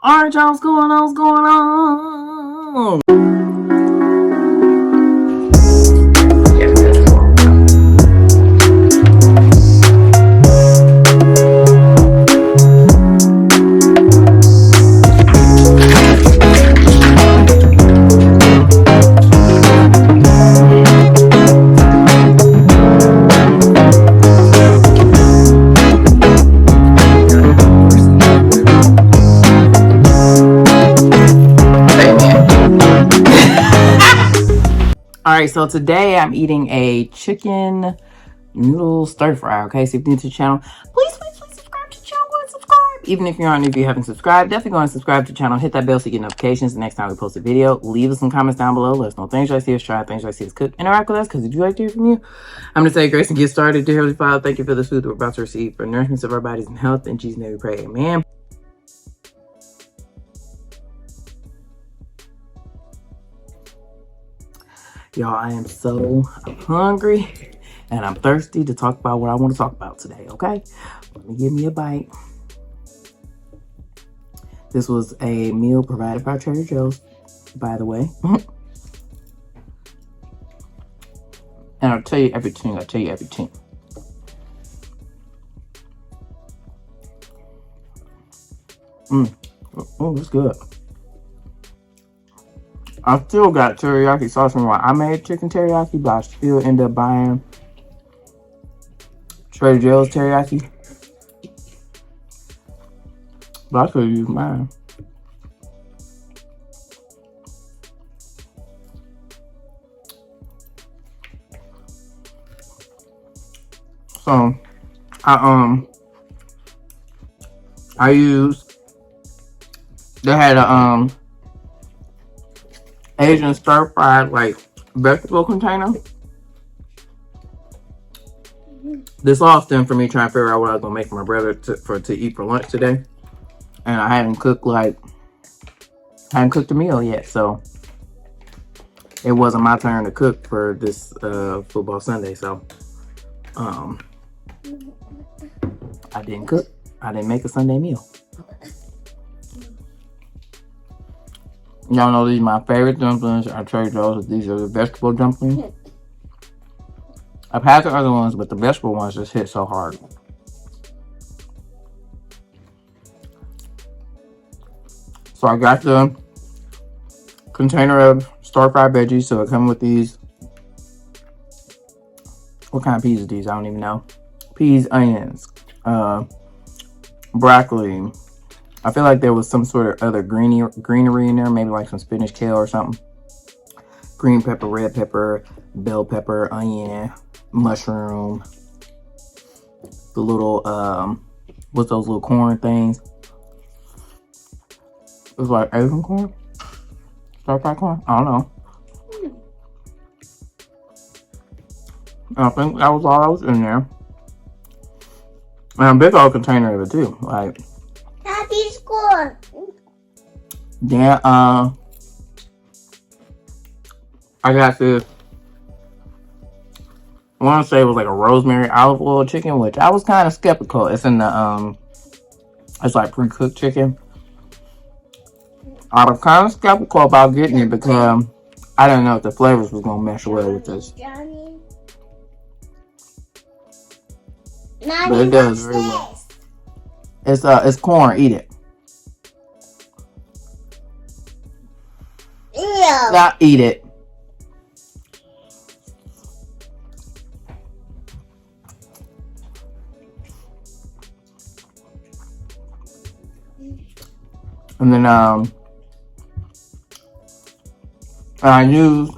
Alright, y'all, what's going on? What's going on? Alright, so today I'm eating a chicken noodle stir fry. Okay, so if you're new to the channel, please subscribe to the channel. Go and subscribe. Even if you're on, if you haven't subscribed, definitely go and subscribe to the channel. Hit that bell so you get notifications the next time we post a video. Leave us some comments down below. Let us know things you like to see us try, things you like to see us cook. Interact with us, because we do like to hear from you. I'm going to say grace and get started. Dear Heavenly Father, thank you for this food that we're about to receive for nourishment of our bodies and health. In Jesus' name we pray, amen. Y'all, I am so hungry and I'm thirsty to talk about what I want to talk about today, okay? Let me give me a bite. This was a meal provided by Trader Joe's, by the way. And I'll tell you everything. Oh, that's good. I still got teriyaki sauce from what I made chicken teriyaki, but I still end up buying Trader Joe's teriyaki. But I could use mine. So I used, they had a Asian stir fried like vegetable container. This all stemmed from me trying to figure out what I was gonna make for my brother to eat for lunch today, and I hadn't cooked a meal yet, so it wasn't my turn to cook for this football Sunday. So I didn't cook. I didn't make a Sunday meal. Y'all know these are my favorite dumplings. I Trader Joe's. These are the vegetable dumplings. I've had the other ones, but the vegetable ones just hit so hard. So I got the container of stir-fried veggies. So it comes with these. What kind of peas are these? I don't even know. Peas, onions, broccoli. I feel like there was some sort of other greenery in there, maybe like some spinach, kale, or something. Green pepper, red pepper, bell pepper, onion, mushroom. The little what's those little corn things? It was like Asian corn, stir-fried corn. I don't know. And I think that was all that was in there. And a big old container of it too. Like, Happy school. yeah, I got this. I want to say it was like a rosemary olive oil chicken, which I was kind of skeptical. It's in the it's like pre-cooked chicken. I was kind of skeptical about getting it because I didn't know if the flavors was gonna mesh well with this. But it does very well. It's corn. Eat it. Ew. Not eat it. And then I used,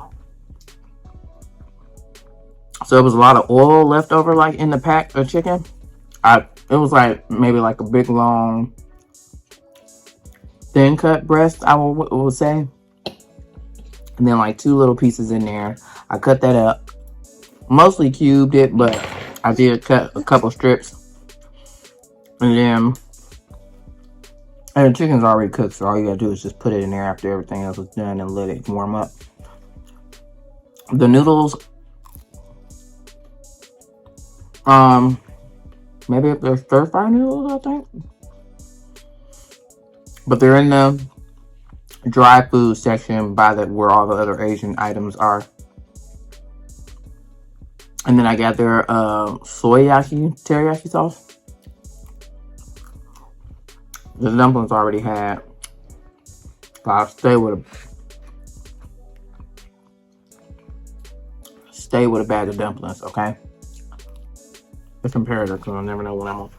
so it was a lot of oil left over like in the pack of chicken. It was like maybe like a big long thin cut breast, I would say. And then like 2 little pieces in there. I cut that up. Mostly cubed it, but I did cut a couple strips. And the chicken's already cooked, so all you gotta do is just put it in there after everything else is done and let it warm up. The noodles, maybe if they're stir fry noodles, I think. But they're in the dry food section by where all the other Asian items are. And then I got their teriyaki sauce. The dumplings already had. But I'll stay with a bag of dumplings, okay? The comparator, because I'll never know what I'm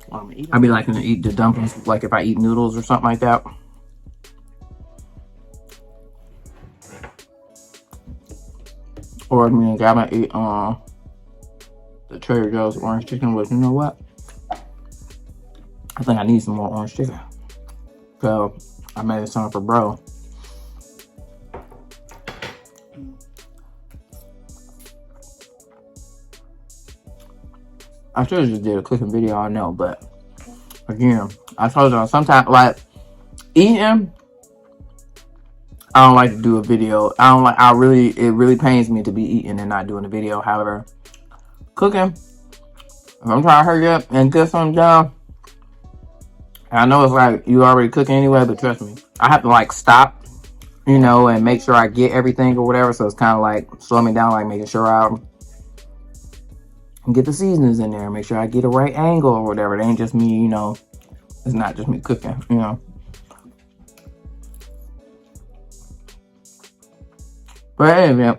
gonna eat. I'd be liking to eat the dumplings like if I eat noodles or something like that. Or I mean, I might eat the Trader Joe's orange chicken, but you know what? I think I need some more orange chicken. So I made it some for bro. I should have just did a cooking video, I know, but again, I told y'all sometimes like eating, I don't like to do a video. It really pains me to be eating and not doing a video. However, cooking, if I'm trying to hurry up and get something done, I know it's like you already cooking anyway, but trust me, I have to like stop, you know, and make sure I get everything or whatever. So it's kind of like slowing me down, like making sure I get the seasonings in there, make sure I get a right angle or whatever. It ain't just me, you know, it's not just me cooking, you know. But anyway,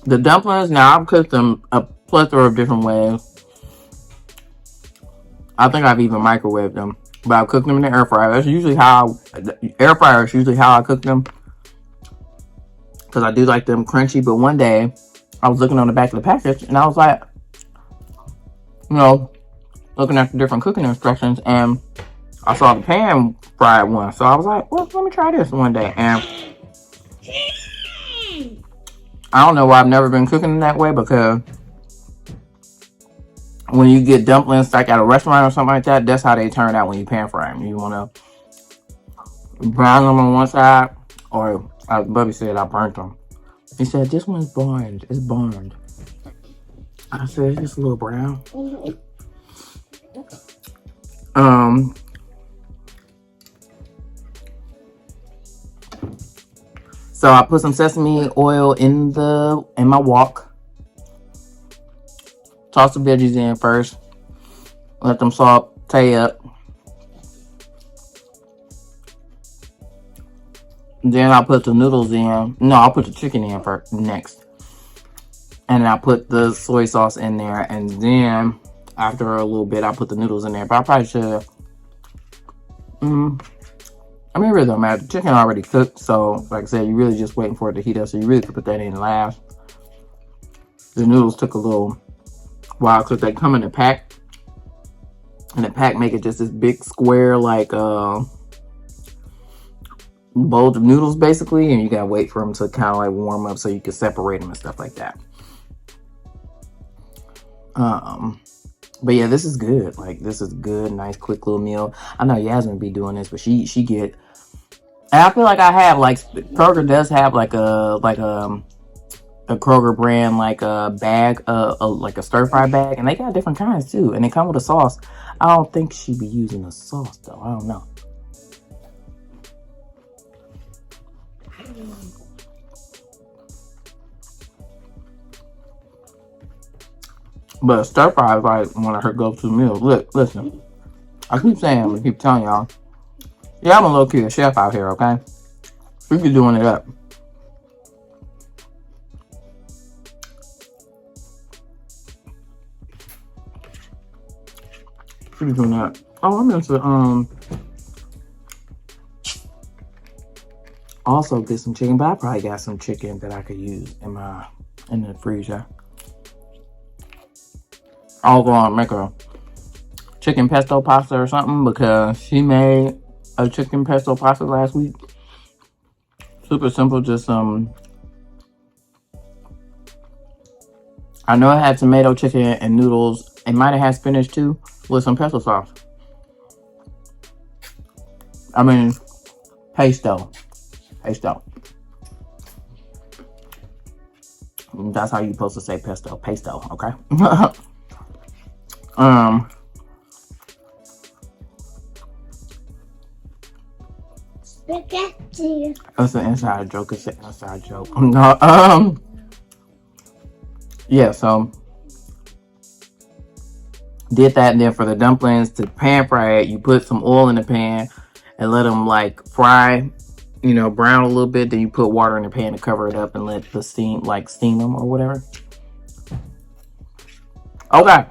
the dumplings, now I've cooked them a plethora of different ways. I think I've even microwaved them, but I've cooked them in the air fryer. That's usually the air fryer is usually how I cook them, because I do like them crunchy. But one day, I was looking on the back of the package, and I was like, you know, looking at the different cooking instructions, and I saw the pan fried one. So I was like, well, let me try this one day. And I don't know why I've never been cooking in that way, because when you get dumplings like at a restaurant or something like that, that's how they turn out when you pan fry them. You want to brown them on one side, or as Bubby said, I burnt them. He said, this one's burned. It's burned. I said, it's just a little brown. So I put some sesame oil in my wok. Toss the veggies in first. Let them saute up. Then I'll put the noodles in. No, I'll put the chicken in first, next. And then I'll put the soy sauce in there. And then after a little bit, I'll put the noodles in there. But I probably should. I mean, it really don't matter. The chicken already cooked. So, like I said, you're really just waiting for it to heat up. So you really could put that in last. The noodles took a little while because they come in a pack. And the pack make it just this big square, like, bowl of noodles basically, and you gotta wait for them to kind of like warm up so you can separate them and stuff like that. But yeah, this is good. Like, this is good, nice quick little meal. I know Yasmin be doing this, but she get, and I feel like I have, like, Kroger does have like a Kroger brand, like a bag, like a stir fry bag, and they got different kinds too, and they come with a sauce. I don't think she be using a sauce though. I don't know. But stir fry is like one of her go-to meals. Look, listen. I keep saying, I keep telling y'all. Yeah, I'm a low-key chef out here, okay? We be doing it up. We be doing that. Oh, I'm into also get some chicken, but I probably got some chicken that I could use in the freezer. I'll go and make a chicken pesto pasta or something, because she made a chicken pesto pasta last week. Super simple, just I know it had tomato, chicken, and noodles. It might have had spinach too, with some pesto sauce. I mean, pesto. That's how you're supposed to say pesto. Pesto, okay? Spaghetti. It's an inside joke. It's an inside joke. No, yeah, so did that, and then for the dumplings, to pan fry it, you put some oil in the pan and let them like fry, you know, brown a little bit. Then you put water in the pan to cover it up and let the steam, like steam them or whatever. Okay.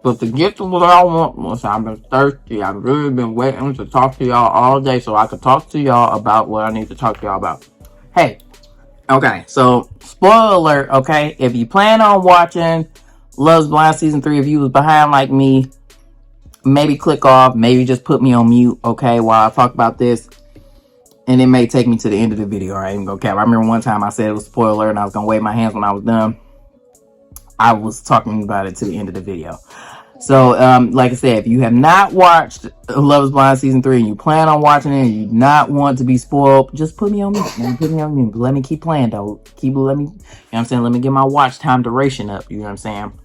But to get to what I want, listen, I've been thirsty. I've really been waiting to talk to y'all all day so I could talk to y'all about what I need to talk to y'all about. Hey, okay, so spoiler alert, okay? If you plan on watching Love's Blind Season 3, if you was behind like me, maybe click off, maybe just put me on mute, okay, while I talk about this. And it may take me to the end of the video, I ain't even gonna cap. I remember one time I said it was spoiler alert and I was gonna wave my hands when I was done. I was talking about it to the end of the video. So, like I said, if you have not watched Love is Blind Season 3 and you plan on watching it and you not want to be spoiled, just put me on mute, man. Put me on mute. But let me keep playing, though. Let me, you know what I'm saying? Let me get my watch time duration up, you know what I'm saying?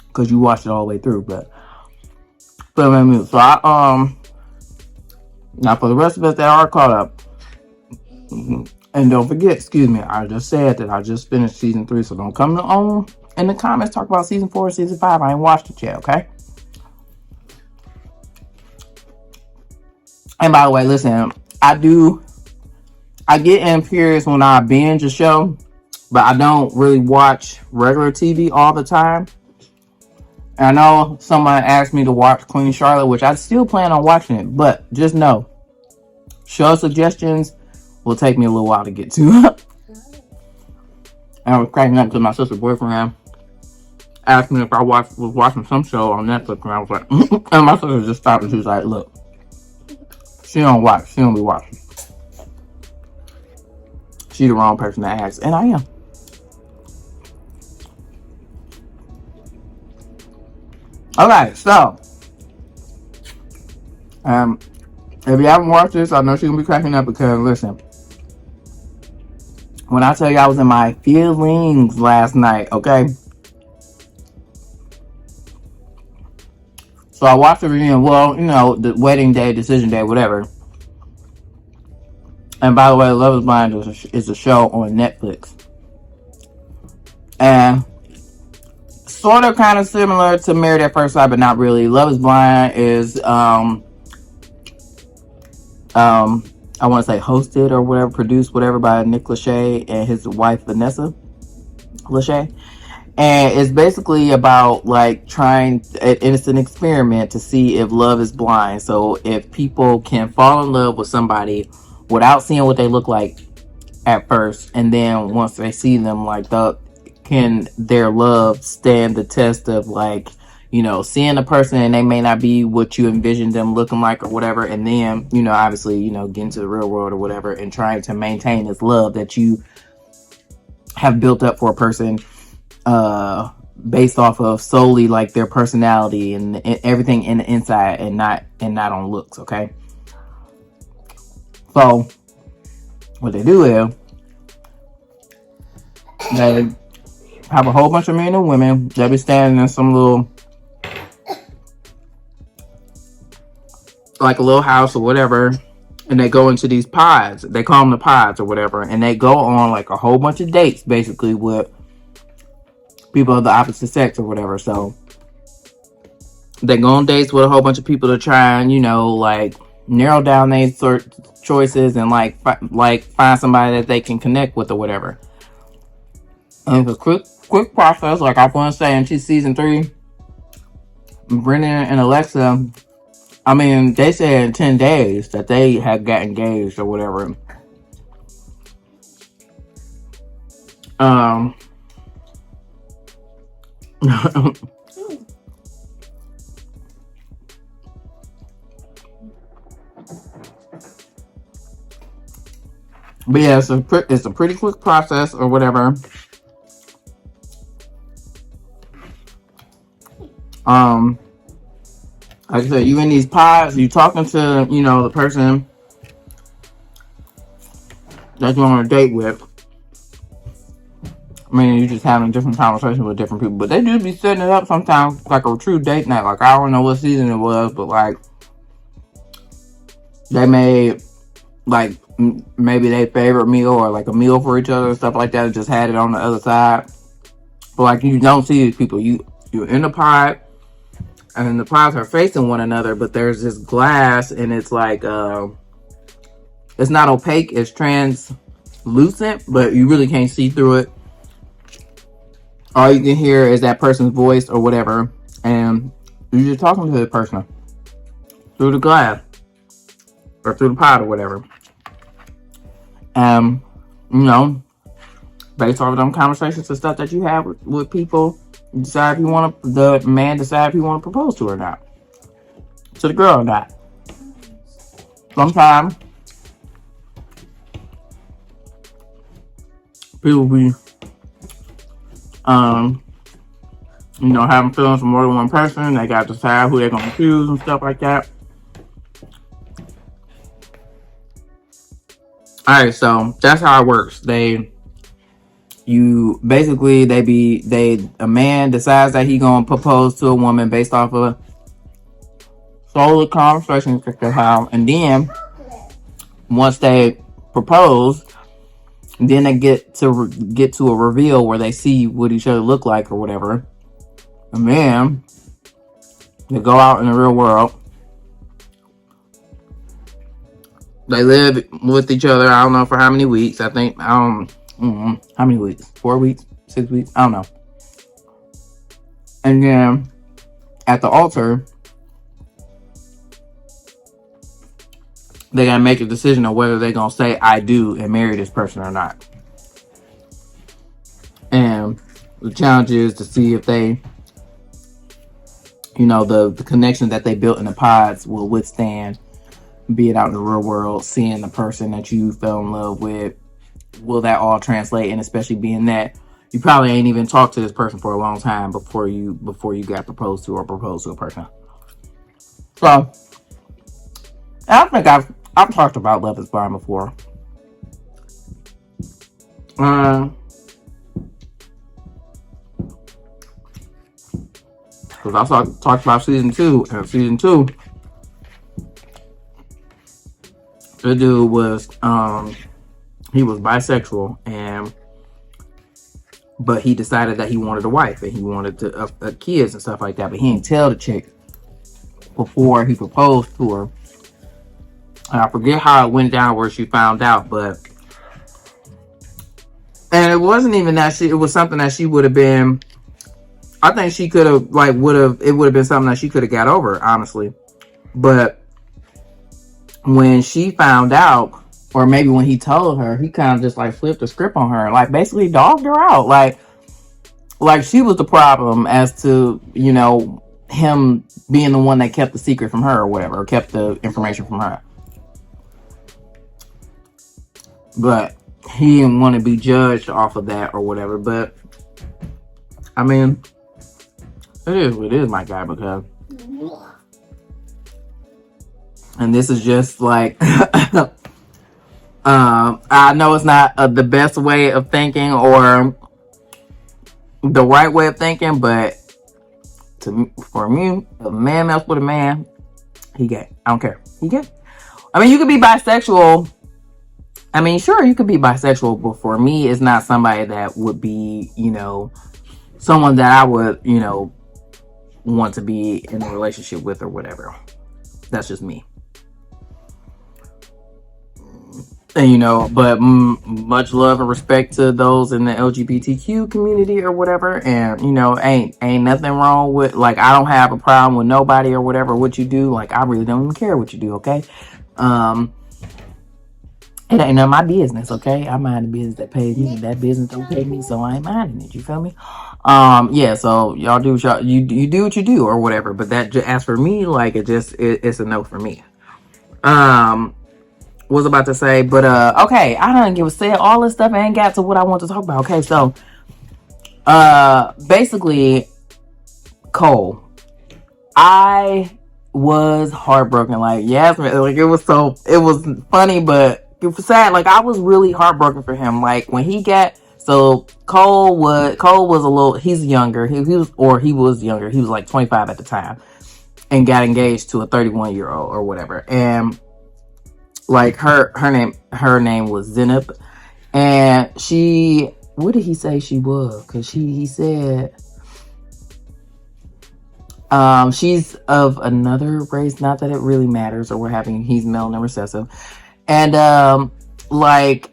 Because you watched it all the way through, but put me on mute. So, now for the rest of us that are caught up, and don't forget, excuse me, I just said that I just finished Season 3, so don't come on in the comments talk about Season 4 Season 5. I ain't watched it yet, okay? And by the way, listen, I get in periods when I binge a show, but I don't really watch regular TV all the time. And I know someone asked me to watch Queen Charlotte, which I still plan on watching it, but just know, show suggestions will take me a little while to get to. And I was cracking up because my sister's boyfriend asked me if I was watching some show on Netflix, and I was like, and my sister just stopped and she was like, look, she don't be watching. She the wrong person to ask, and I am. Okay, so if you haven't watched this, I know she's gonna be cracking up because listen, when I tell you I was in my feelings last night, okay? So I watched the reunion, well, you know, the wedding day, decision day, whatever. And by the way, Love is Blind is a show on Netflix. And sort of kind of similar to Married at First Sight, but not really. Love is Blind is I want to say hosted or whatever, produced whatever by Nick Lachey and his wife Vanessa Lachey. And it's basically about like it's an experiment to see if love is blind. So if people can fall in love with somebody without seeing what they look like at first, and then once they see them, like can their love stand the test of like, you know, seeing a person and they may not be what you envisioned them looking like or whatever, and then, you know, obviously, you know, get into the real world or whatever and trying to maintain this love that you have built up for a person based off of solely like their personality and everything in the inside and not on looks. Okay, so what they do is they have a whole bunch of men and women. They'll be standing in some little, like a little house or whatever, and they go into these pods. They call them the pods or whatever, and they go on like a whole bunch of dates basically with people of the opposite sex or whatever. So they go on dates with a whole bunch of people to try and, you know, like narrow down their sort choices and like find somebody that they can connect with or whatever. And it's a quick process. Like I want to say in Season 3, Brendan and Alexa, I mean, they said in 10 days that they had got engaged or whatever. But yeah, it's a pretty quick process or whatever. Like I said, you in these pods, you talking to, you know, the person that you're on a date with. I mean, you just having different conversations with different people, but they do be setting it up sometimes like a true date night. Like I don't know what season it was, but like they made like maybe their favorite meal or like a meal for each other and stuff like that, and just had it on the other side. But like you don't see these people. You're in the pod, and the pods are facing one another, but there's this glass, and it's like it's not opaque, it's translucent, but you really can't see through it. All you can hear is that person's voice or whatever, and you're just talking to the person through the glass or through the pod or whatever. You know, based off of them conversations and stuff that you have with people, you decide if you want to, the man decide if you want to propose to her or not, to the girl or not. Sometimes people be having feelings for more than one person. They got to decide who they're gonna choose and stuff like that. Alright, so that's how it works. A man decides that he gonna propose to a woman based off of solid conversations that they have, and then once they propose, then they get to a reveal where they see what each other look like or whatever, and then they go out in the real world. They live with each other, I don't know for how many weeks. I think, how many weeks? 4 weeks? 6 weeks? I don't know. And then at the altar, they gotta make a decision on whether they're gonna say I do and marry this person or not. And the challenge is to see if they, the connection that they built in the pods will withstand, be it out in the real world, seeing the person that you fell in love with. Will that all translate? And especially being that you probably ain't even talked to this person for a long time before you got proposed to or proposed to a person. So I think I've talked about Love is Blind before. Because I also talked about season 2, and season 2, the dude was he was bisexual, but he decided that he wanted a wife and he wanted kids and stuff like that, but he didn't tell the chick before he proposed to her. And I forget how it went down where she found out, and it wasn't even that it was something that she would have been, I think she could have, it would have been something that she could have got over, honestly. But when she found out, or maybe when he told her, he kind of just flipped the script on her, basically dogged her out, like she was the problem as to him being the one that kept the secret from her or whatever, or kept the information from her. But he didn't want to be judged off of that or whatever. But I mean, it is what it is, my guy, because, and this is just I know it's not the best way of thinking or the right way of thinking, but for me, if a man mess with a man, he gay. I don't care. He gay. I mean, you could be bisexual. I mean, sure, you could be bisexual, but for me, it's not somebody that would be, someone that I would, want to be in a relationship with or whatever. That's just me. And but much love and respect to those in the LGBTQ community or whatever. And ain't nothing wrong with, I don't have a problem with nobody or whatever what you do. I really don't even care what you do. Okay, it ain't none of my business. Okay, I mind the business that pays me, and that business don't pay me, so I ain't minding it. You feel me? Yeah. So y'all do what you do what you do or whatever. But that, as for me, it's a no for me. Was about to say, but okay, I don't give a say all this stuff. I ain't got to what I want to talk about. Okay, so basically, Cole, I was heartbroken. It was funny, but it was sad. I was really heartbroken for him. When he got, so Cole was a little, he's younger. He was younger. He was 25 at the time, and got engaged to a 31-year-old or whatever. And like her name was Zenab, and she, what did he say she was? Because he said she's of another race. Not that it really matters or what having. He's melanin recessive, and like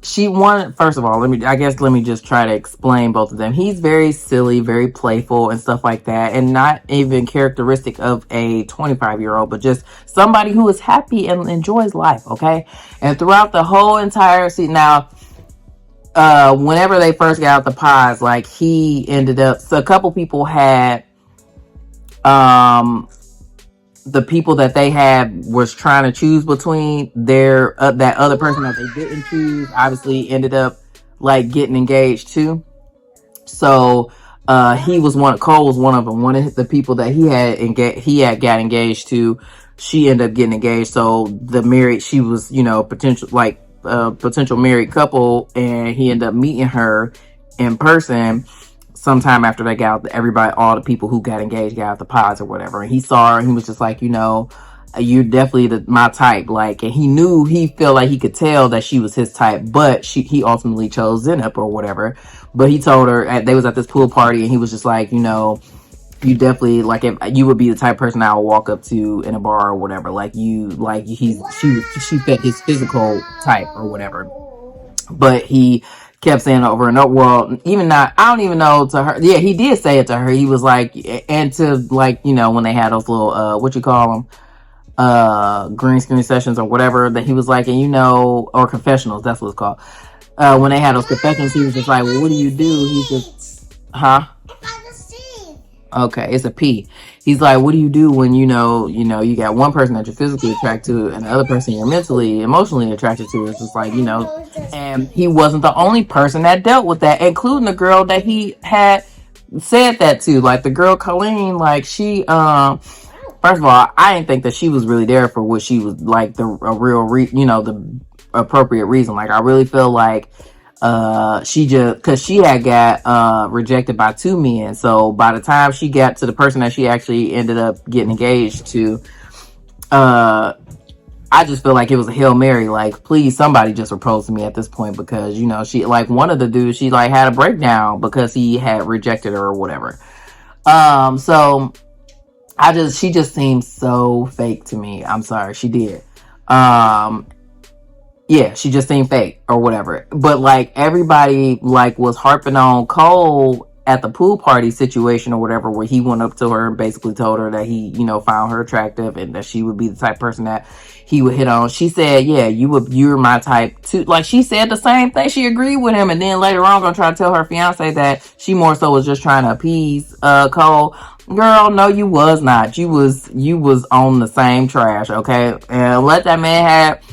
she wanted. First of all, let me just try to explain both of them. He's very silly, very playful, and stuff like that, and not even characteristic of a 25-year-old, but just somebody who is happy and enjoys life. Okay, and throughout the whole entire season now. Whenever they first got out the pods, like he ended up, so a couple people had um the people that they had was trying to choose between their that other person that they didn't choose obviously ended up like getting engaged too. So he was Cole was one of them. One of the people that he had got engaged to, she ended up getting engaged. So the married, she was, potential married couple, and he ended up meeting her in person sometime after they got everybody, all the people who got engaged got out the pods or whatever. And he saw her and he was just like, you're definitely my type. Like, and he felt like he could tell that she was his type, but he ultimately chose Zenup or whatever. But he told her they was at this pool party and he was just like, you definitely, like, if you would be the type of person I would walk up to in a bar or whatever. Like she fit his physical type or whatever. But he kept saying over and over, well, even not, I don't even know to her. Yeah, he did say it to her. He was like, and to like, when they had those little, what you call them? Green screen sessions or whatever, that he was like, and or confessionals, that's what it's called. When they had those confessions, he was just like, well, what do you do? He just, huh? Okay, it's a P. He's like, what do you do when you got one person that you're physically attracted to and the other person you're mentally, emotionally attracted to? It's just like, and he wasn't the only person that dealt with that, including the girl that he had said that to. Like the girl Colleen, like she first of all, I didn't think that she was really there for what she was like, the appropriate reason. Like I really feel like she just, because she had got rejected by two men, so by the time she got to the person that she actually ended up getting engaged to, I just feel like it was a Hail Mary. Like, please, somebody just propose to me at this point, because she, like, one of the dudes, she like had a breakdown because he had rejected her or whatever. So she just seemed so fake to me. I'm sorry, she did. Yeah, she just seemed fake or whatever. But like everybody like was harping on Cole at the pool party situation or whatever, where he went up to her and basically told her that he, found her attractive and that she would be the type of person that he would hit on. She said, yeah, you're my type too. Like she said the same thing. She agreed with him, and then later on gonna try to tell her fiance that she more so was just trying to appease Cole. Girl, no, you was not. You was on the same trash, okay? And let that man have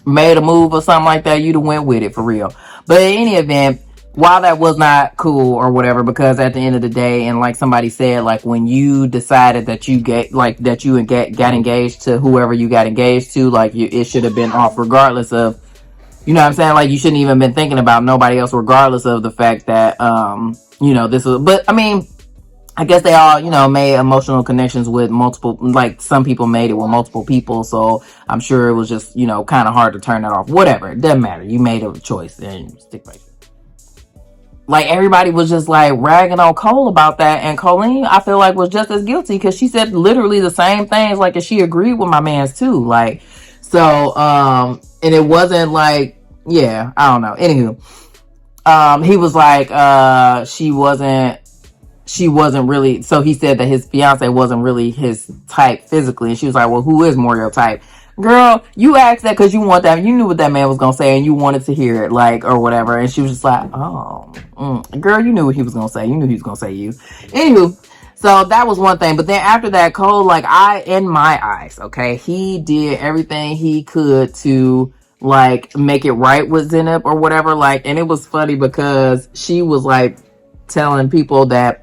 made a move or something like that, you'd have went with it for real. But in any event, while that was not cool or whatever, because at the end of the day, and like somebody said, like when you decided that you got engaged to whoever you got engaged to, like it should have been off regardless of, you know what I'm saying? Like you shouldn't even been thinking about nobody else, regardless of the fact that this was. But I mean, I guess they all, made emotional connections with multiple, like some people made it with multiple people. So I'm sure it was just, kind of hard to turn that off. Whatever. It doesn't matter. You made a choice and stick right there. Like everybody was just like ragging on Cole about that. And Colleen, I feel like, was just as guilty because she said literally the same things. Like, and she agreed with my man's too. Like, so, and it wasn't like, yeah, I don't know. Anywho, he was like, she wasn't really, so he said that his fiance wasn't really his type physically, and she was like, well, who is more your type? Girl, you asked that because you want that, you knew what that man was gonna say and you wanted to hear it, like, or whatever. And she was just like, oh, girl, you knew what he was gonna say, you knew he was gonna say you. Anywho, so that was one thing. But then after that, Cole, like, in my eyes, okay, he did everything he could to like make it right with Zenith or whatever. Like, and it was funny because she was like telling people that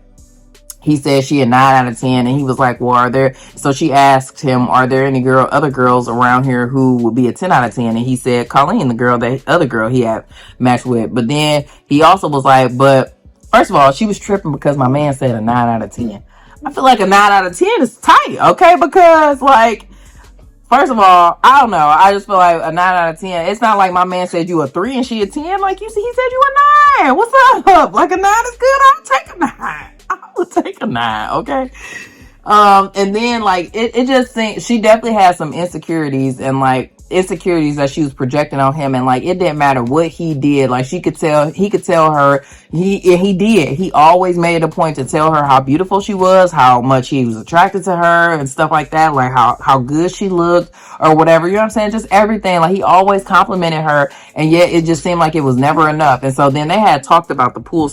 he said she a 9 out of 10, and he was like, well, so she asked him, are there any other girls around here who would be a 10 out of 10? And he said Colleen, the other girl he had matched with. But then he also was like, but first of all, she was tripping because my man said a 9 out of 10. I feel like a 9 out of 10 is tight, okay? Because like, First of all, I don't know. I just feel like a 9 out of 10. It's not like my man said you a 3 and she a 10. Like you see, he said you a 9. What's up? Like a 9 is good. I'll take a 9. I will take a 9. Okay. And then like it just seemed she definitely had some insecurities and like insecurities that she was projecting on him, and like it didn't matter what he did, like he could tell her he always made it a point to tell her how beautiful she was, how much he was attracted to her and stuff like that, like how good she looked or whatever, you know what I'm saying, just everything. Like he always complimented her, and yet it just seemed like it was never enough. And so then they had talked about the pool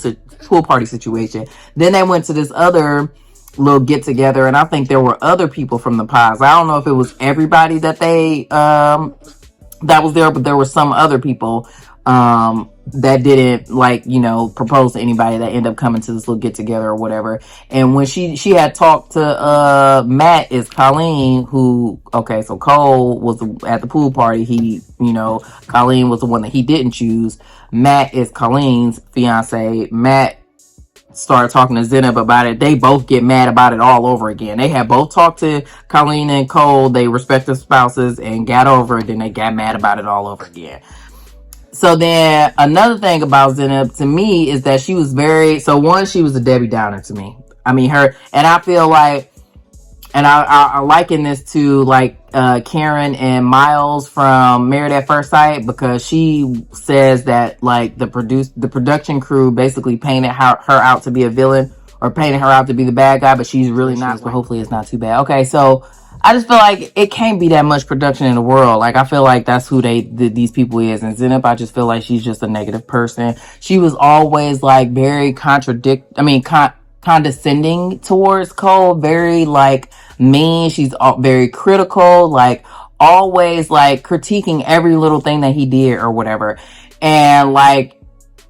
party situation. Then they went to this other little get together, and I think there were other people from the Pies. I don't know if it was everybody that they that was there, but there were some other people that didn't, like, you know, propose to anybody, that ended up coming to this little get together or whatever. And when she had talked to Matt, is Colleen, who, okay, so Cole was at the pool party. He, you know, Colleen was the one that he didn't choose. Matt is Colleen's fiance. Matt started talking to Zenab about it. They both get mad about it all over again. They had both talked to Colleen and Cole, they respective spouses, and got over it. Then they got mad about it all over again. So then another thing about Zenab to me is that she was she was a Debbie Downer to me. I mean, her, and I feel like, and I liken this to like Karen and Miles from Married at First Sight, because she says that like the production crew basically painted her out to be a villain, or painted her out to be the bad guy, but she's really not. So hopefully it's not too bad. Okay, so I just feel like it can't be that much production in the world. Like I feel like that's who these people is. And Zenab, I just feel like she's just a negative person. She was always like very condescending towards Cole, very like mean. She's very critical, like always like critiquing every little thing that he did or whatever. And like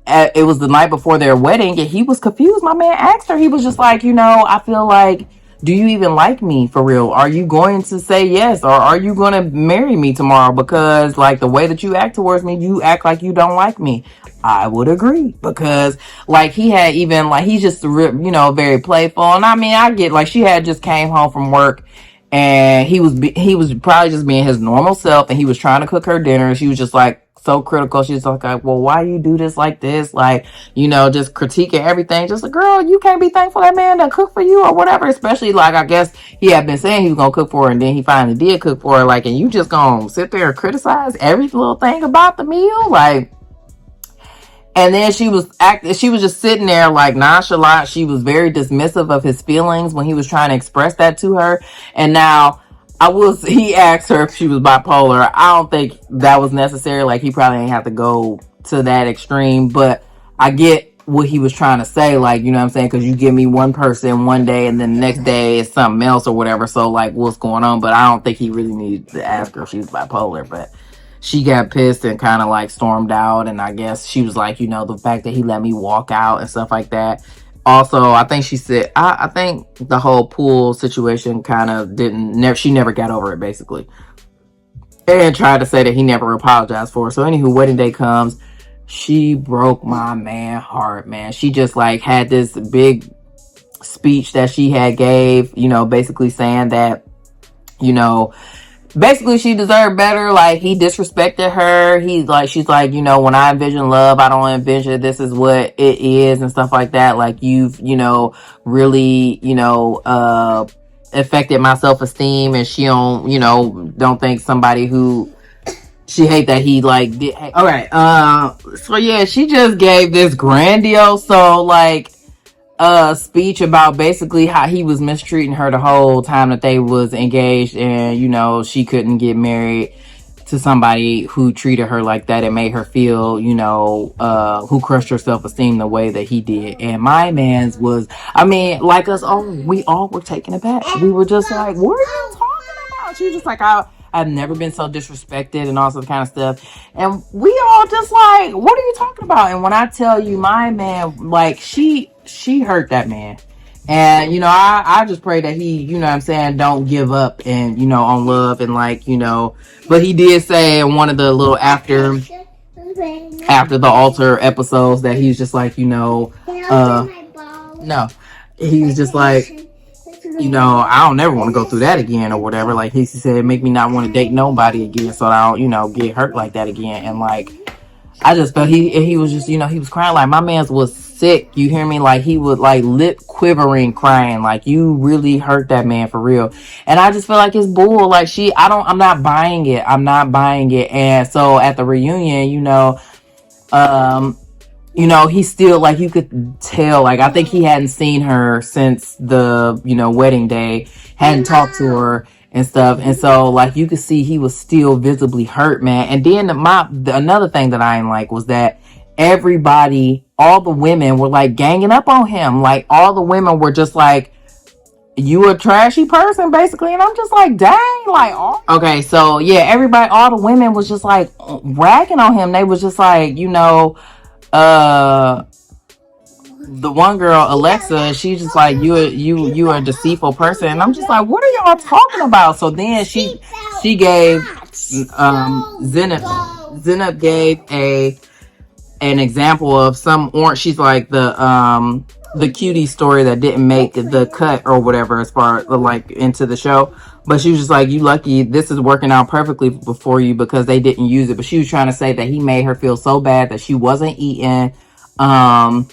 it was the night before their wedding, and he was confused. My man asked her, he was just like, you know, I feel like, do you even like me for real? Are you going to say yes, or are you going to marry me tomorrow? Because like the way that you act towards me, you act like you don't like me. I would agree, because like he had even like, he's just, you know, very playful. And I mean, I get like she had just came home from work, and he was probably just being his normal self, and he was trying to cook her dinner. She was just like so critical. She's like, well, why you do this like this? Like, you know, just critiquing everything. Just like, girl, you can't be thankful that man done cook for you or whatever. Especially like, I guess he had been saying he was gonna cook for her, and then he finally did cook for her. Like, and you just gonna sit there and criticize every little thing about the meal, like. And then she was just sitting there like nonchalant. She was very dismissive of his feelings when he was trying to express that to her. And now he asked her if she was bipolar. I don't think that was necessary. Like, he probably ain't have to go to that extreme, but I get what he was trying to say. Like, you know what I'm saying? Because you give me one person one day, and then the next day it's something else or whatever. So like, what's going on? But I don't think he really needed to ask her if she was bipolar. But she got pissed and kind of like stormed out. And I guess she was like, you know, the fact that he let me walk out and stuff like that. Also, I think she said, I think the whole pool situation kind of she never got over it, basically. And tried to say that he never apologized for her. So anywho, wedding day comes. She broke my man heart, man. She just like had this big speech that she had gave, you know, basically saying that, you know, basically she deserved better. Like, he disrespected her. She's like, you know, when I envision love, I don't envision this is what it is and stuff like that. Like, you've, you know, really, you know, affected my self-esteem. And she don't think somebody who she hate that he like did. All right. So yeah, she just gave this grandiose, speech about basically how he was mistreating her the whole time that they was engaged, and you know, she couldn't get married to somebody who treated her like that and made her feel, you know, who crushed her self-esteem the way that he did. And my man's was, I mean, like us all, we all were taken aback. We were just like, what are you talking about? She was just like, I've never been so disrespected and all some kind of stuff. And we all just like, what are you talking about? And when I tell you, my man, like, she hurt that man. And, you know, I just pray that he, you know what I'm saying, don't give up and, you know, on love and like, you know, but he did say in one of the little after the altar episodes that he was just like, you know, no, he was just like, you know, I don't never want to go through that again or whatever. Like he said, it make me not want to date nobody again, so I don't, you know, get hurt like that again. And like, I just felt he was just, you know, he was crying. Like my man's was sick. You hear me? Like he was like lip quivering, crying. Like you really hurt that man for real. And I just feel like it's bull. Like I'm not buying it. I'm not buying it. And so at the reunion, you know, he still, like, you could tell, like, I think he hadn't seen her since the, you know, wedding day, hadn't talked to her and stuff. And so, like, you could see he was still visibly hurt, man. And then another thing that I didn't like was that everybody, all the women were, like, ganging up on him. Like, all the women were just like, you a trashy person, basically. And I'm just like, dang, like, oh. Okay, so, yeah, everybody, all the women was just, like, ragging on him. They was just like, you know, the one girl, Alexa, she's just like, you are a deceitful person. And I'm just like, what are y'all talking about? So then she gave Zenab gave an example of some orange. She's like the cutie story that didn't make the cut or whatever as far like into the show. But she was just like, you lucky, this is working out perfectly for you because they didn't use it. But she was trying to say that he made her feel so bad that she wasn't eating, and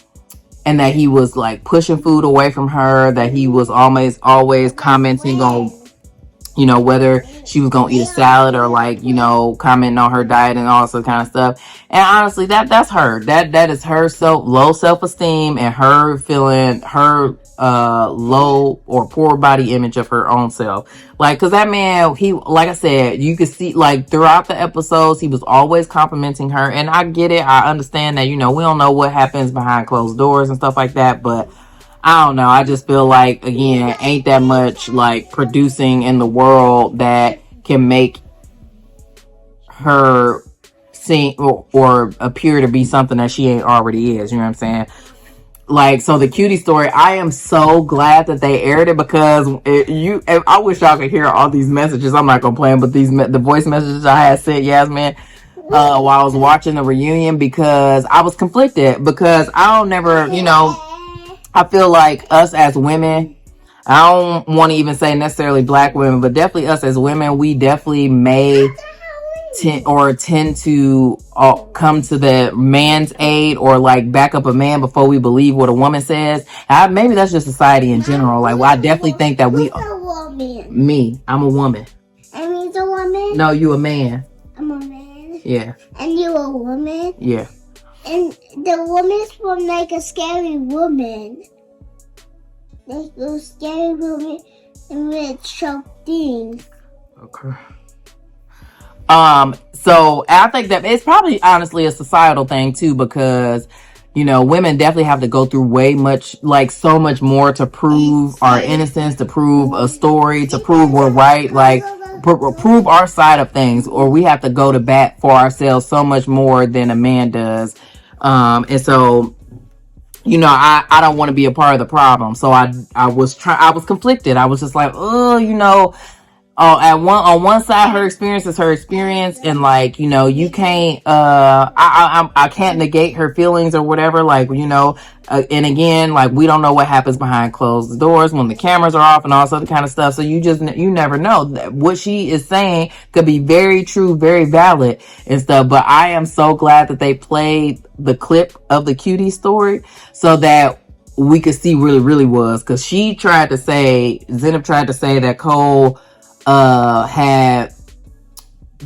that he was like pushing food away from her, that he was always commenting on, you know, whether she was gonna eat a salad or like, you know, commenting on her diet and all this kind of stuff. And honestly, that's her. That is her low self-esteem and her feeling her low or poor body image of her own self. Like, cause that man, he, like I said, you could see like throughout the episodes, he was always complimenting her. And I get it. I understand that, you know, we don't know what happens behind closed doors and stuff like that, but I don't know. I just feel like, again, ain't that much like producing in the world that can make her seem or appear to be something that she ain't already is. You know what I'm saying? Like, so the cutie story, I am so glad that they aired it because I wish y'all could hear all these messages. I'm not gonna play them, but the voice messages I had sent Yasmin while I was watching the reunion, because I was conflicted because I don't never, you know, I feel like us as women, I don't want to even say necessarily black women, but definitely us as women, we definitely may tend to come to the man's aid or like back up a man before we believe what a woman says. Maybe that's just society in general. Like, well, I definitely think that I'm a woman. I mean, a woman? No, you a man. I'm a man? Yeah. And you a woman? Yeah. And the woman's from like a scary woman. Like a scary woman and with sharp things. Okay. So I think that it's probably honestly a societal thing too, because, you know, women definitely have to go through so much more to prove our innocence, to prove a story, to prove we're right, like prove our side of things, or we have to go to bat for ourselves so much more than a man does. And so, you know, I don't want to be a part of the problem. So I was conflicted. I was just like, oh, you know, on one side, her experience is her experience, and like, you know, you can't I can't negate her feelings or whatever, like, you know, and again, like, we don't know what happens behind closed doors when the cameras are off and all this other kind of stuff, so you never know. What she is saying could be very true, very valid and stuff. But I am so glad that they played the clip of the cutie story so that we could see really, really was, because Zenab tried to say that Cole had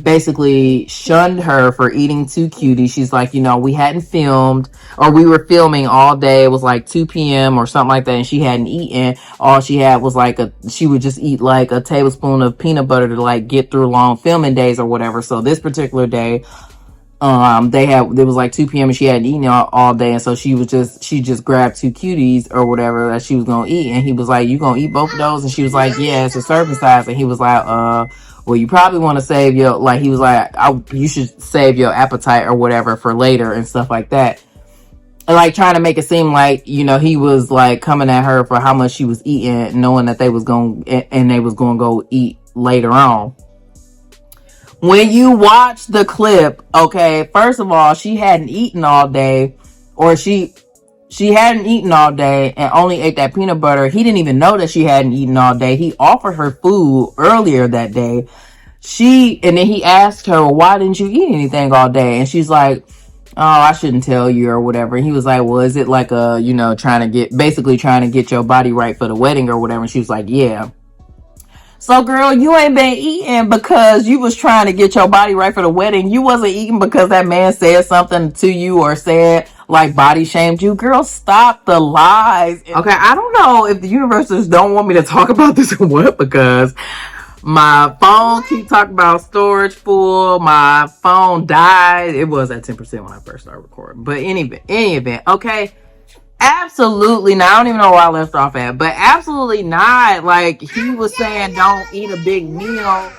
basically shunned her for eating too cutie. She's like, you know, we hadn't filmed, or we were filming all day. It was like 2 p.m. or something like that, and she hadn't eaten. All she had was like she would just eat like a tablespoon of peanut butter to like get through long filming days or whatever. So this particular day, it was like 2 p.m. and she hadn't eaten all day, and so she just grabbed 2 cuties or whatever that she was gonna eat, and he was like, you gonna eat both of those? And she was like, yeah, it's a serving size. And he was like, well, you probably want to save your, like, he was like, you should save your appetite or whatever for later and stuff like that. And like trying to make it seem like, you know, he was like coming at her for how much she was eating, knowing that they was gonna go eat later on. When you watch the clip, okay, first of all, she hadn't eaten all day, or she she hadn't eaten all day and only ate that peanut butter. He didn't even know that she hadn't eaten all day. He offered her food earlier that day. And then he asked her, well, why didn't you eat anything all day? And she's like, oh, I shouldn't tell you or whatever. And he was like, well, is it like trying to get your body right for the wedding or whatever? And she was like, yeah. So, girl, you ain't been eating because you was trying to get your body right for the wedding. You wasn't eating because that man said something to you or said, like, body shamed you. Girl, stop the lies. Okay, I don't know if the universe just don't want me to talk about this or what, because my phone keep talking about storage full. My phone died. It was at 10% when I first started recording. But any event, okay? Absolutely not. I don't even know where I left off at, but absolutely not. Like, he was saying, don't eat a big meal,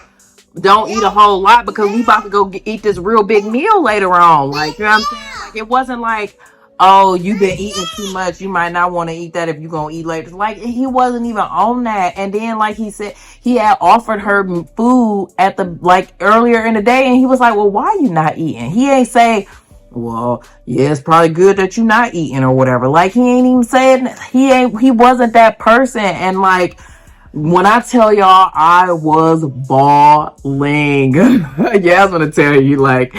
don't eat a whole lot, because we about to go eat this real big meal later on. Like, you know what I'm saying? Like, it wasn't like, oh, you've been eating too much, you might not want to eat that if you're gonna eat later. Like, he wasn't even on that. And then, like he said, he had offered her food at the, like, earlier in the day, and he was like, well, why are you not eating? He ain't say, well, yeah, it's probably good that you're not eating or whatever. Like, he ain't even saying, he wasn't that person. And like, when I tell y'all, I was bawling. Yeah, I was gonna tell you, like,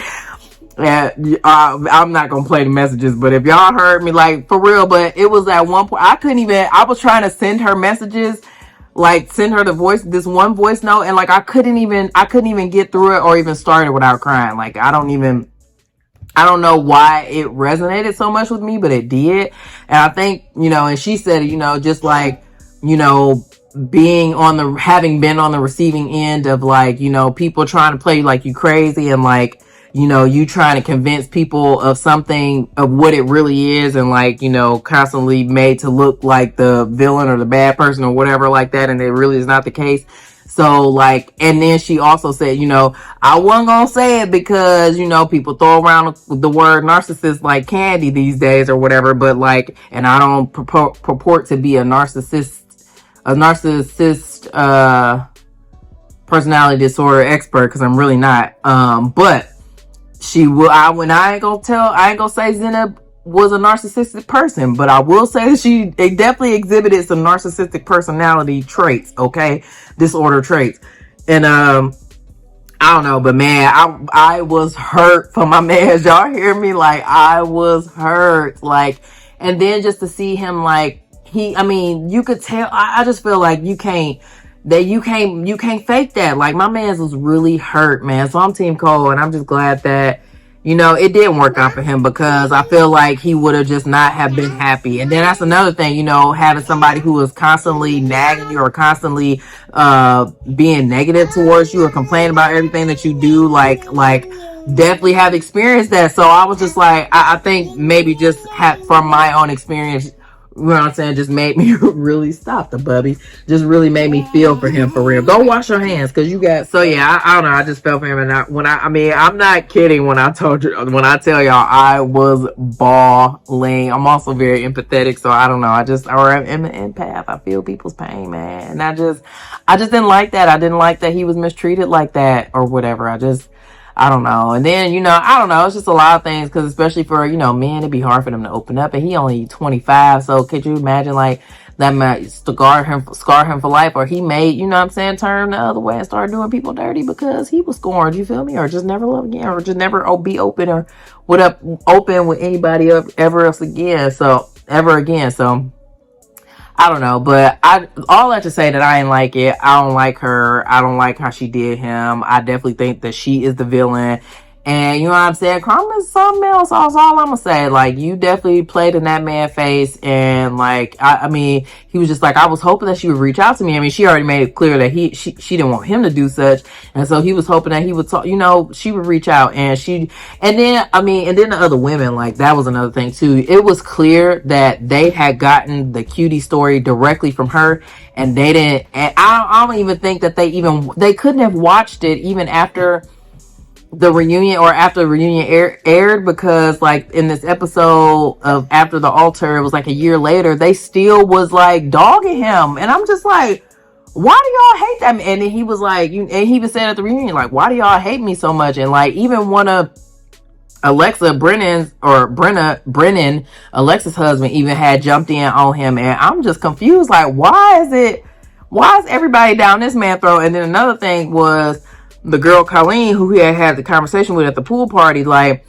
I'm not gonna play the messages, but if y'all heard me, like, for real, but it was at one point, I was trying to send her messages, like, send her this one voice note, and like, I couldn't even get through it or even start it without crying. Like, I don't know why it resonated so much with me, but it did. And I think, and she said, just like, having been on the receiving end of, like, people trying to play like you crazy, and like, you trying to convince people of something, of what it really is, and like, constantly made to look like the villain or the bad person or whatever like that, and it really is not the case. So, like, and then she also said, I wasn't gonna say it because, people throw around the word narcissist like candy these days or whatever, but like, and I don't purport to be a narcissist, personality disorder expert, because I'm really not. But I ain't gonna say Zena was a narcissistic person, but I will say that it definitely exhibited some narcissistic personality traits, okay? Disorder traits. And I don't know, but man, I was hurt for my man. Y'all hear me? Like, I was hurt. Like, and then just to see him, like, you could tell, I just feel like you can't fake that. Like, my man was really hurt, man. So I'm Team Cole, and I'm just glad that, it didn't work out for him, because I feel like he would have just not have been happy. And then that's another thing, having somebody who is constantly nagging you or constantly being negative towards you or complaining about everything that you do, like definitely have experienced that. So I was just like, I think maybe just from my own experience, you know what I'm saying, just made me really stop the bubby. Just really made me feel for him, for real. Go wash your hands, because you got. So yeah, I don't know. I just felt for him, and I'm not kidding when I tell y'all I was bawling. I'm also very empathetic, so I don't know. I'm an empath. I feel people's pain, man, and I just didn't like that. I didn't like that he was mistreated like that or whatever. I don't know. And then, I don't know. It's just a lot of things, because especially for, men, it'd be hard for them to open up. And he only 25. So could you imagine, like, that might scar him for life? Or he may, turn the other way and start doing people dirty because he was scorned. You feel me? Or just never love again. Or just never be open or open with anybody ever again. So I don't know, but all that to say that I ain't like it. I don't like her. I don't like how she did him. I definitely think that she is the villain. And you know what I'm saying? Karma is something else. That's all I'm gonna say. Like, you definitely played in that man's face, and like, he was just like, I was hoping that she would reach out to me. She already made it clear that she didn't want him to do such, and so he was hoping that he would talk. She would reach out, and then the other women, like, that was another thing too. It was clear that they had gotten the cutie story directly from her, and they didn't. And I don't even think that they couldn't have watched it even after the reunion, or after the reunion aired, because like in this episode of After the Altar, it was like a year later, they still was like dogging him, and I'm just like, why do y'all hate that? And then he was like, and he was saying at the reunion, like, why do y'all hate me so much? And like, even one of Brennan, Alexa's husband, even had jumped in on him, and I'm just confused. Like, why is everybody down this man's throat? And then another thing was the girl Colleen, who he had the conversation with at the pool party. Like,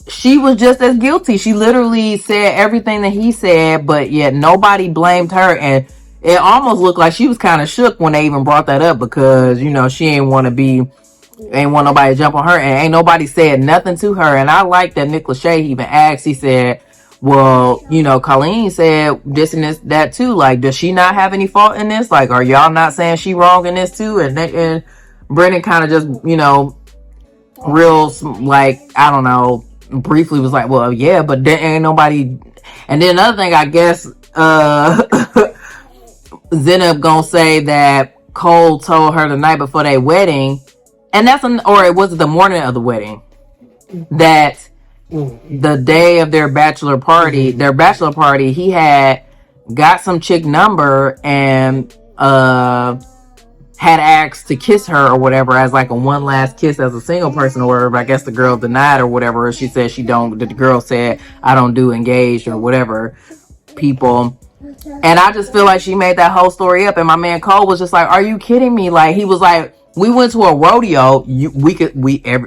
she was just as guilty. She literally said everything that he said, but yet nobody blamed her, and it almost looked like she was kind of shook when they even brought that up, because she ain't want nobody to jump on her, and ain't nobody said nothing to her. And I like that Nick Lachey even asked, he said, well, Colleen said this and this, that too. Like, does she not have any fault in this? Like, are y'all not saying she wrong in this too? And Brennan kind of just, real, like, I don't know, briefly was like, well, yeah, but there ain't nobody. And then another thing, I guess, Zenab gonna say that Cole told her the night before their wedding, and or it was the morning of the wedding, that the day of their bachelor party, he had got some chick number and had asked to kiss her or whatever, as like a one last kiss as a single person or whatever. I guess the girl denied or whatever. She said the girl said, I don't do engaged or whatever people. And I just feel like she made that whole story up. And my man Cole was just like, are you kidding me? Like, he was like, we went to a rodeo.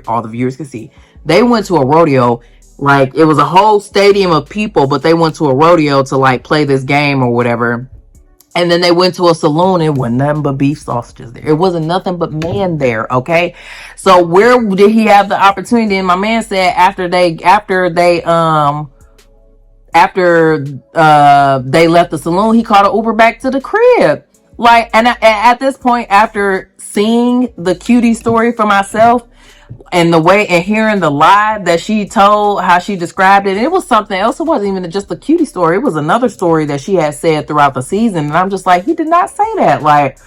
All the viewers could see. They went to a rodeo. Like, it was a whole stadium of people, but they went to a rodeo to like play this game or whatever. And then they went to a saloon, and it wasn't nothing but beef sausages there. It wasn't nothing but men there, okay? So where did he have the opportunity? And my man said after they left the saloon, he called an Uber back to the crib. Like, and at this point, after seeing the cutie story for myself, and the way, and hearing the lie that she told, how she described it, it was something else. It wasn't even just a cutie story. It was another story that she had said throughout the season. And I'm just like, he did not say that. Like,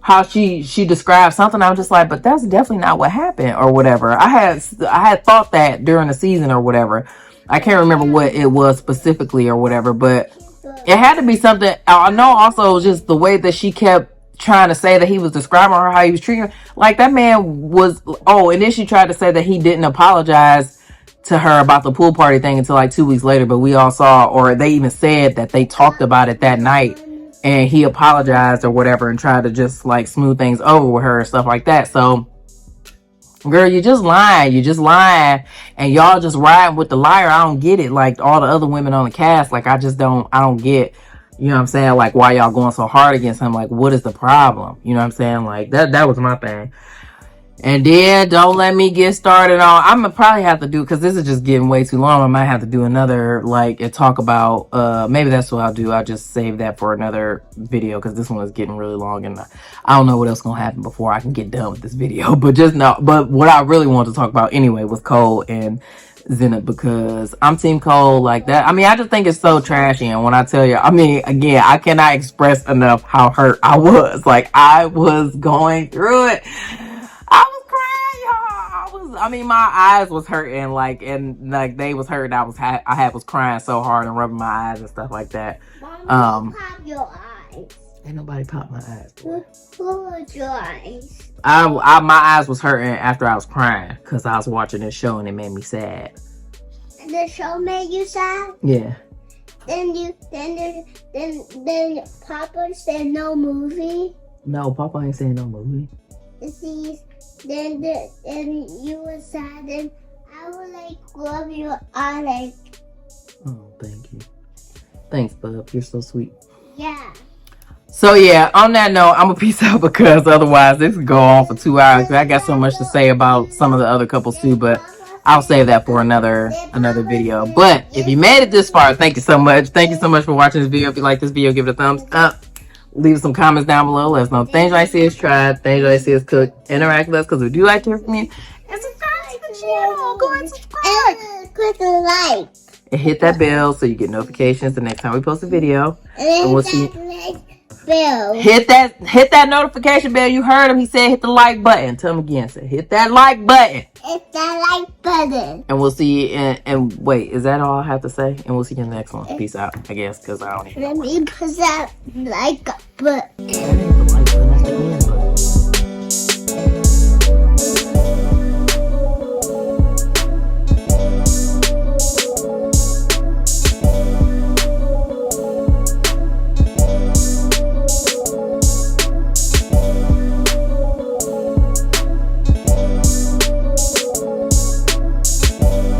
how she described something. I was just like, but that's definitely not what happened or whatever. I had thought that during the season or whatever. I can't remember what it was specifically or whatever, but it had to be something. I know also it was just the way that she kept trying to say that he was describing her, how he was treating her. Like, that man was, and then she tried to say that he didn't apologize to her about the pool party thing until like 2 weeks later, but we all saw, or they even said that they talked about it that night, and he apologized or whatever and tried to just like smooth things over with her and stuff like that. So, girl, you just lying, and y'all just riding with the liar. I don't get it. Like, all the other women on the cast, like, I don't get, you know what I'm saying? Like, why y'all going so hard against him? Like, what is the problem? You know what I'm saying? Like, that was my thing. And then, don't let me get started on, I'm gonna probably have to do, because this is just getting way too long, I might have to do another, like, and talk about, maybe that's what I'll do. I'll just save that for another video, because this one is getting really long, and I don't know what else gonna happen before I can get done with this video. But what I really wanted to talk about anyway was Cole and Zenab, because I'm Team Cole like that. I mean, I just think it's so trashy, and when I tell you, I mean, again, I cannot express enough how hurt I was. Like, I was going through it. I was crying, y'all. I mean, my eyes was hurting, like, and like they was hurting. I was crying so hard and rubbing my eyes and stuff like that. Pop your eyes. Ain't nobody popped my eyes. Close your eyes. My eyes was hurting after I was crying because I was watching this show and it made me sad. And the show made you sad? Yeah. Then Papa said no movie. No, Papa ain't saying no movie. See, then you were sad, and I would like rub your eye, like. Oh, thank you. Thanks, bub. You're so sweet. Yeah. So yeah, on that note, I'm gonna peace out because otherwise this could go on for 2 hours. I got so much to say about some of the other couples too, but I'll save that for another video. But if you made it this far, thank you so much. Thank you so much for watching this video. If you like this video, give it a thumbs up. Leave some comments down below. Let us know things you like to see us try, things you like to see us cook. Interact with us because we do like to hear from you. And subscribe to the channel. Go ahead and subscribe. And click the like. And hit that bell so you get notifications the next time we post a video. And we'll see you. Bell. Hit that notification bell. You heard him. He said hit the like button. Tell him again. Say hit that like button. Hit that like button. And we'll see you and wait, is that all I have to say? And we'll see you in the next one. Peace out, I guess, because I don't even know. Let me put that like button. Hit the like button.